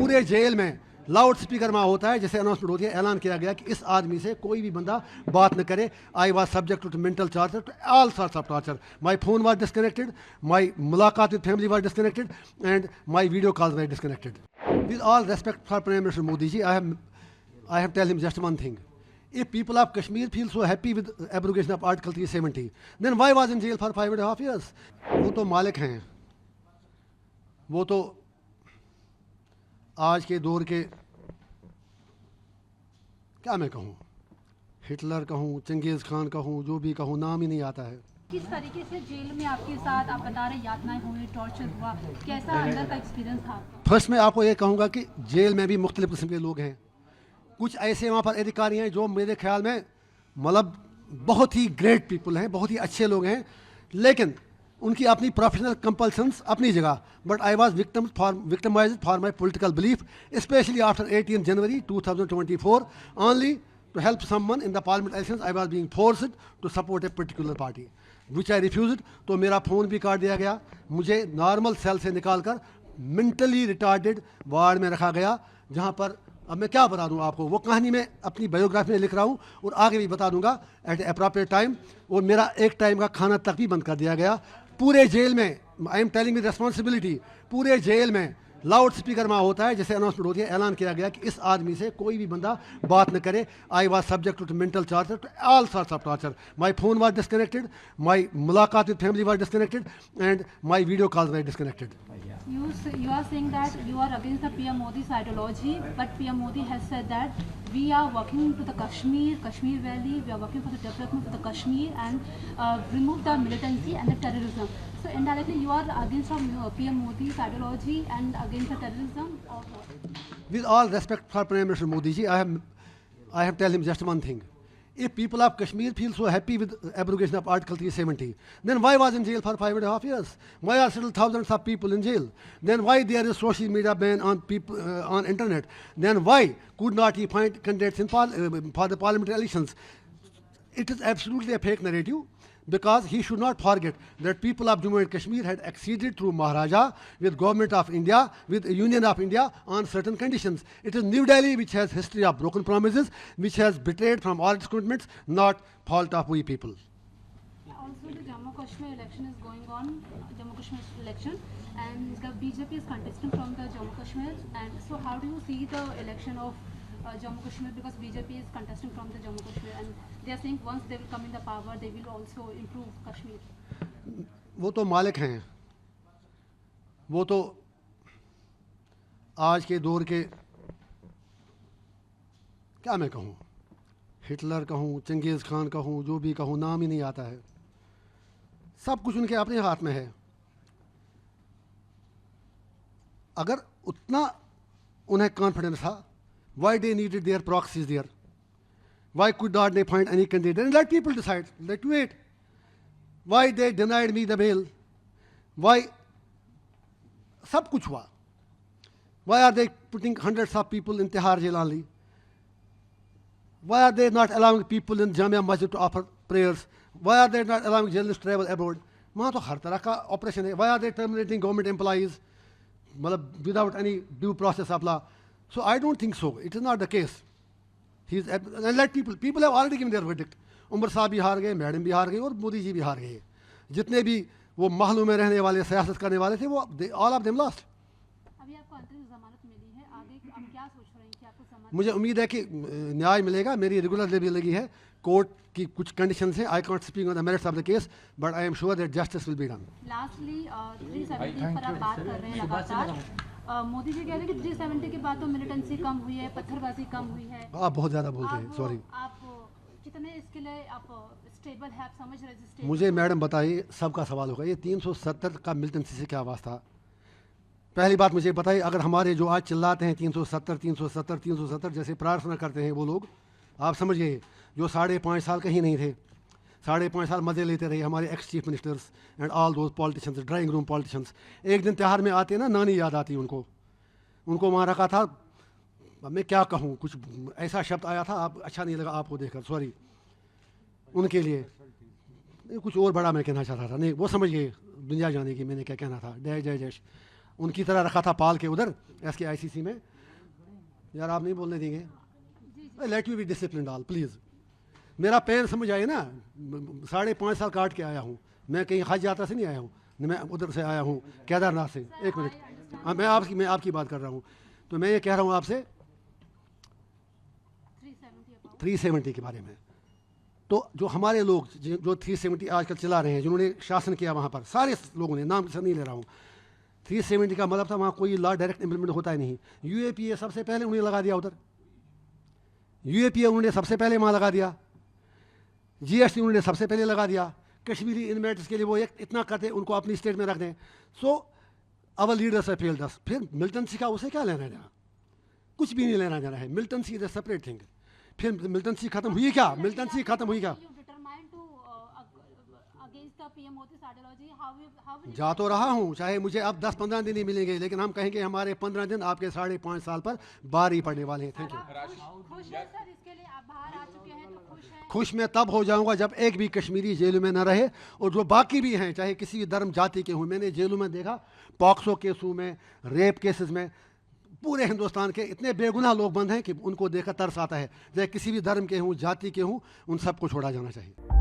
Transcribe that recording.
पूरे जेल में loud speaker में होता है, जैसे अनाउंसमेंट होती है, ऐलान किया गया कि इस आदमी से कोई भी बंदा बात न करे. I was subject to mental torture, to all sorts of torture. My phone was disconnected, my मुलाकात with family was disconnected, and my video calls was disconnected. With all respect for Prime Minister Modi ji, I have tell him just one thing. If people of Kashmir feel so happy with abrogation of Article 370, then why was in jail for 5.5 years? वो तो मालिक हैं, वो तो आज के दौर के, क्या मैं कहूँ, हिटलर कहूँ, चंगेज़ खान कहूँ, जो भी कहूँ, नाम ही नहीं आता है. किस तरीके से जेल में आपके साथ, आप बता रहे यातनाएं हुई, टॉर्चर हुआ, कैसा अंदर का एक्सपीरियंस था? फर्स्ट मैं आपको ये कहूँगा कि जेल में भी मुख्तलिफ किस्म के लोग हैं. कुछ ऐसे वहाँ पर अधिकारी हैं जो मेरे ख्याल में मतलब बहुत ही ग्रेट पीपल हैं, बहुत ही अच्छे लोग हैं, लेकिन उनकी अपनी प्रोफेशनल कंपल्सन्स अपनी जगह. But I was victimised for my political belief, specially after 18 January 2024. Only to help someone in the parliament elections, I was being forced to support a particular party, which I refused. तो मेरा phone भी काट दिया गया, मुझे normal cell से निकाल कर मेंटली रिटार्डेड वार्ड में रखा गया, जहाँ पर अब मैं क्या बता दूँ आपको, वो कहानी मैं अपनी बायोग्राफी में लिख रहा हूँ और आगे भी बता दूँगा एट अप्रोप्रिएट टाइम. और मेरा एक टाइम का खाना तक भी बंद कर दिया गया. पूरे जेल में, I am telling with responsibility, पूरे जेल में लाउड स्पीकर में होता है, जैसे अनाउंसमेंट होती है, ऐलान किया गया कि इस आदमी से कोई भी बंदा बात न करे. I was subject to mental torture, to all sorts of torture. My phone was disconnected, my मुलाकात with family was disconnected, and my video calls was disconnected. You are saying that you are against the PM Modi's ideology, but PM Modi has said that we are working to the Kashmir Valley, we are working for the development of the Kashmir and remove the militancy and the terrorism. So indirectly you are against PM Modi's ideology and against the terrorism, or what? With all respect for Prime Minister Modi ji, I have tell him just one thing. If people of Kashmir feel so happy with abrogation of Article 370, then why was in jail for 5.5 years? Why are still thousands of people in jail? Then why there is social media ban on people on internet? Then why could not he find candidates in for the parliamentary elections? It is absolutely a fake narrative, because he should not forget that people of Jammu and Kashmir had acceded through Maharaja with Government of India, with Union of India on certain conditions. It is New Delhi which has history of broken promises, which has betrayed from all its commitments, not fault of we people. Also the Jammu Kashmir election is going on, Jammu Kashmir election, and the BJP is contesting from the Jammu Kashmir. And so how do you see the election of Jammu Kashmir, because BJP is contesting from the Jammu Kashmir and they are saying once they will come in the power they will also improve Kashmir. वो तो मालिक हैं, वो तो आज के दौर के, क्या मैं कहूँ, हिटलर कहूँ, चंगेज़ खान कहूँ, जो भी कहूँ, नाम ही नहीं आता है. सब कुछ उनके अपने हाथ में है. अगर उतना उन्हें कॉन्फिडेंस था, why they needed their proxies there? Why could not they find any candidate? And let people decide. Let wait. Why they denied me the bail? Why? सब कुछ हुआ. Why are they putting hundreds of people in Tihar jail only? Why are they not allowing people in Jamia Masjid to offer prayers? Why are they not allowing journalists to travel abroad? वहाँ तो हर तरह का operation है. Why are they terminating government employees? मतलब without any due process of law. So I don't think so. It is not the case. And let people have already given their verdict. Umar साहब भी हार गए, madam भी हार गई और मोदी जी भी हार गए. जितने भी वो महलों में रहने वाले, सियासत करने वाले थे, वो all of them lost. अभी आपको अंतरिम जमानत मिली है, आगे आप क्या सोच रहे हैं कि आपको जमानत? मुझे उम्मीद है कि न्याय मिलेगा. मेरी रेगुलर भी लगी है. कोर्ट की कुछ कंडीशंस हैं. I can't speak on the merits of the case, but I am sure that justice will be done. Lastly, 370 पर आप बात कर रहे हैं लगातार. मोदी जी कह रहे हैं कि 370 के बाद तो मिलिटेंसी कम हुई है, पत्थरबाजी कम हुई है. आप बहुत ज़्यादा बोलते हैं, सॉरी. आप कितने इसके लिए आप स्टेबल है, आप समझ रहे हैं? मुझे मैडम बताइए, सबका सवाल होगा, ये 370 का मिलिटेंसी से क्या वास्ता? पहली बात मुझे बताइए, अगर हमारे जो आज चिल्लाते हैं 370 370 370 जैसे प्रार्थना करते हैं वो लोग, आप समझिए जो 5.5 साल कहीं नहीं थे, 5.5 साल मज़े लेते रहे हमारे ex chief ministers and all those politicians, drawing room politicians. एक दिन त्यौहार में आते ना, नानी याद आती उनको. उनको वहाँ रखा था, मैं क्या कहूँ, कुछ ऐसा शब्द आया था, आप अच्छा नहीं लगा आपको देखकर, सॉरी. उनके लिए कुछ और बड़ा मैं कहना चाहता था, नहीं वो समझ गए दुनिया जाने की मैंने क्या कहना था. जय जय जय. उनकी तरह रखा था पाल के उधर SKICC में. यार आप नहीं बोलने देंगे, let you be discipline all please. मेरा पेन समझ आए ना, 5.5 साल काट के आया हूँ मैं, कहीं हज यात्रा से नहीं आया हूँ, मैं उधर से आया हूँ केदारनाथ से। एक मिनट, हाँ मैं आपकी बात कर रहा हूँ। तो मैं ये कह रहा हूँ आपसे 370 के बारे में। तो जो हमारे लोग जो 370 आजकल चला रहे हैं, जिन्होंने शासन किया वहाँ पर, सारे लोगों ने, नाम से नहीं ले रहा हूँ, 370 का मतलब था वहाँ कोई लॉ डायरेक्ट इम्प्लीमेंट होता ही नहीं। यूएपीए सबसे पहले उन्हें लगा दिया उधर, यूएपीए उन्होंने सबसे पहले वहाँ लगा दिया, जीएसटी उन्होंने सबसे पहले लगा दिया। कश्मीरी इन्वेस्टर्स के लिए वो इतना करते उनको अपनी स्टेट में रख दें। सो अवर लीडर्स है फेल्ड अस। फिर मिलिटेंसी का उसे क्या लेना देना, कुछ भी नहीं लेना देना है। Militancy is a separate thing. फिर मिलिटेंसी खत्म हुई क्या, मिलिटेंसी खत्म हुई क्या? जा तो रहा हूँ, चाहे मुझे अब 10-15 दिन ही मिलेंगे, लेकिन हम कहेंगे हमारे 15 दिन आपके 5.5 साल पर बारी पड़ने वाले हैं। Thank you. खुश है सर, इसके लिए आप बाहर आ चुके हैं तो खुश हैं? खुश मैं तब हो जाऊंगा जब एक भी कश्मीरी जेल में न रहे, और जो बाकी भी हैं चाहे किसी भी धर्म जाति के हों। मैंने जेलों में देखा, पॉक्सो केसों में, रेप केसेस में, पूरे हिंदुस्तान के इतने बेगुनाह लोग बंद हैं कि उनको देखकर तरस आता है। चाहे किसी भी धर्म के हों, जाति के हों, उन सबको छोड़ा जाना चाहिए।